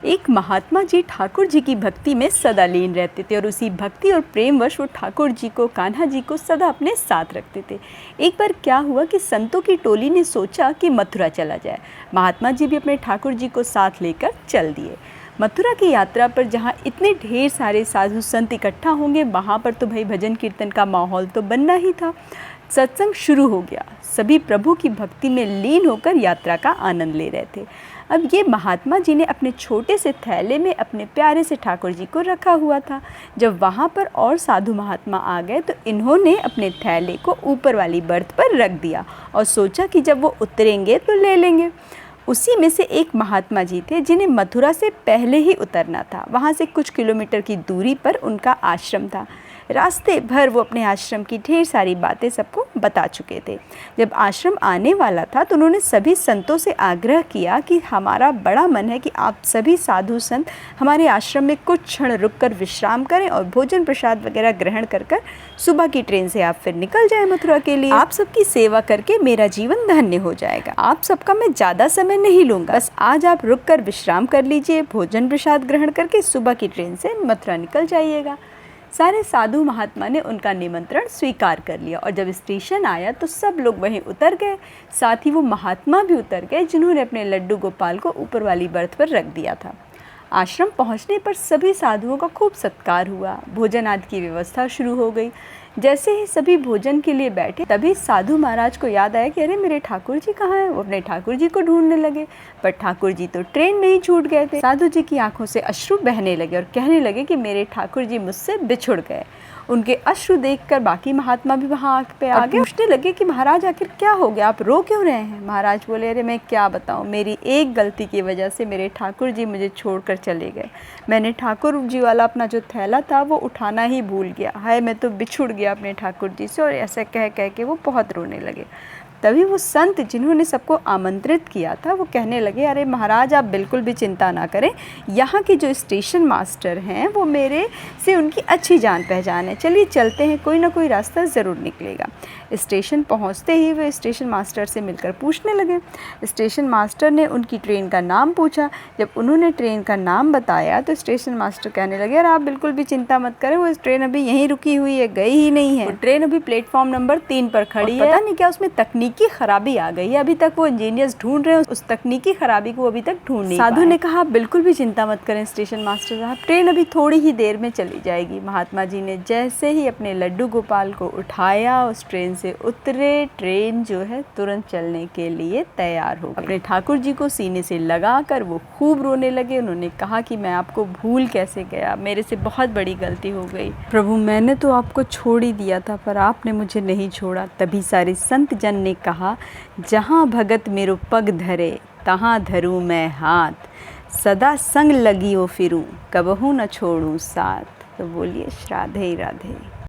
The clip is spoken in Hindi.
एक महात्मा जी ठाकुर जी की भक्ति में सदा लीन रहते थे और उसी भक्ति और प्रेमवश वो ठाकुर जी को, कान्हा जी को सदा अपने साथ रखते थे। एक बार क्या हुआ कि संतों की टोली ने सोचा कि मथुरा चला जाए। महात्मा जी भी अपने ठाकुर जी को साथ लेकर चल दिए। मथुरा की यात्रा पर जहाँ इतने ढेर सारे साधु संत इकट्ठा होंगे, वहाँ पर तो भाई भजन कीर्तन का माहौल तो बनना ही था। सत्संग शुरू हो गया। सभी प्रभु की भक्ति में लीन होकर यात्रा का आनंद ले रहे थे। अब ये महात्मा जी ने अपने छोटे से थैले में अपने प्यारे से ठाकुर जी को रखा हुआ था। जब वहाँ पर और साधु महात्मा आ गए तो इन्होंने अपने थैले को ऊपर वाली बर्थ पर रख दिया और सोचा कि जब वो उतरेंगे तो ले लेंगे। उसी में से एक महात्मा जी थे जिन्हें मथुरा से पहले ही उतरना था। वहाँ से कुछ किलोमीटर की दूरी पर उनका आश्रम था। रास्ते भर वो अपने आश्रम की ढेर सारी बातें सबको बता चुके थे। जब आश्रम आने वाला था तो उन्होंने सभी संतों से आग्रह किया कि हमारा बड़ा मन है कि आप सभी साधु संत हमारे आश्रम में कुछ क्षण रुककर विश्राम करें और भोजन प्रसाद वगैरह ग्रहण कर सुबह की ट्रेन से आप फिर निकल जाएं मथुरा के लिए। आप सबकी सेवा करके मेरा जीवन धन्य हो जाएगा। आप सबका मैं ज़्यादा समय नहीं लूँगा, बस आज आप रुक कर विश्राम कर लीजिए, भोजन प्रसाद ग्रहण करके सुबह की ट्रेन से मथुरा निकल जाइएगा। सारे साधु महात्मा ने उनका निमंत्रण स्वीकार कर लिया और जब स्टेशन आया तो सब लोग वहीं उतर गए। साथ ही वो महात्मा भी उतर गए जिन्होंने अपने लड्डू गोपाल को ऊपर वाली बर्थ पर रख दिया था। आश्रम पहुंचने पर सभी साधुओं का खूब सत्कार हुआ। भोजन आदि की व्यवस्था शुरू हो गई। जैसे ही सभी भोजन के लिए बैठे तभी साधु महाराज को याद आया कि अरे मेरे ठाकुर जी कहाँ हैं। वो अपने ठाकुर जी को ढूंढने लगे, पर ठाकुर जी तो ट्रेन में ही छूट गए थे। साधु जी की आंखों से अश्रु बहने लगे और कहने लगे कि मेरे ठाकुर जी मुझसे बिछुड़ गए। उनके अश्रु देखकर बाकी महात्मा भी वहाँ आँख पे आ गए। पूछने लगे कि महाराज आखिर क्या हो गया, आप रो क्यों रहे हैं। महाराज बोले, अरे मैं क्या बताऊँ, मेरी एक गलती की वजह से मेरे ठाकुर जी मुझे छोड़कर चले गए। मैंने ठाकुर जी वाला अपना जो थैला था वो उठाना ही भूल गया। हाय मैं तो बिछुड़ गया अपने ठाकुर जी से। और ऐसा कह कह के वो बहुत रोने लगे। तभी वो संत जिन्होंने सबको आमंत्रित किया था वो कहने लगे, अरे महाराज आप बिल्कुल भी चिंता ना करें, यहाँ के जो स्टेशन मास्टर हैं वो मेरे से उनकी अच्छी जान पहचान है, चलिए चलते हैं, कोई ना कोई रास्ता ज़रूर निकलेगा। स्टेशन पहुँचते ही वे स्टेशन मास्टर से मिलकर पूछने लगे। स्टेशन मास्टर ने उनकी ट्रेन का नाम पूछा। जब उन्होंने ट्रेन का नाम बताया तो स्टेशन मास्टर कहने लगे, अरे आप बिल्कुल भी चिंता मत करें, वो ट्रेन अभी यहीं रुकी हुई है, गई ही नहीं है। ट्रेन अभी प्लेटफॉर्म नंबर 3 पर खड़ी है। पता नहीं क्या उसमें तकनीकी खराबी आ गई है, अभी तक वो इंजीनियर्स ढूंढ रहे हैं, उस तकनीकी खराबी को अभी तक ढूंढ नहीं पाए। साधु ने कहा, बिल्कुल भी चिंता मत करें स्टेशन मास्टर साहब, ट्रेन अभी थोड़ी ही देर में चली जाएगी। महात्मा जी ने जैसे ही अपने लड्डू गोपाल को उठाया, उस ट्रेन से उतरे, ट्रेन जो है तुरंत चलने के लिए तैयार हो गई। अपने ठाकुर जी को सीने से लगाकर वो खूब रोने लगे। उन्होंने कहा कि मैं आपको भूल कैसे गया, मेरे से बहुत बड़ी गलती हो गई। प्रभु मैंने तो आपको छोड़ ही दिया था पर आपने मुझे नहीं छोड़ा। तभी सारे संत जन ने कहा, जहाँ भगत मेरो पग धरे तहाँ धरूँ मैं हाथ, सदा संग लगियो फिरूँ कबहू न छोड़ूँ साथ। तो बोलिए राधे राधे।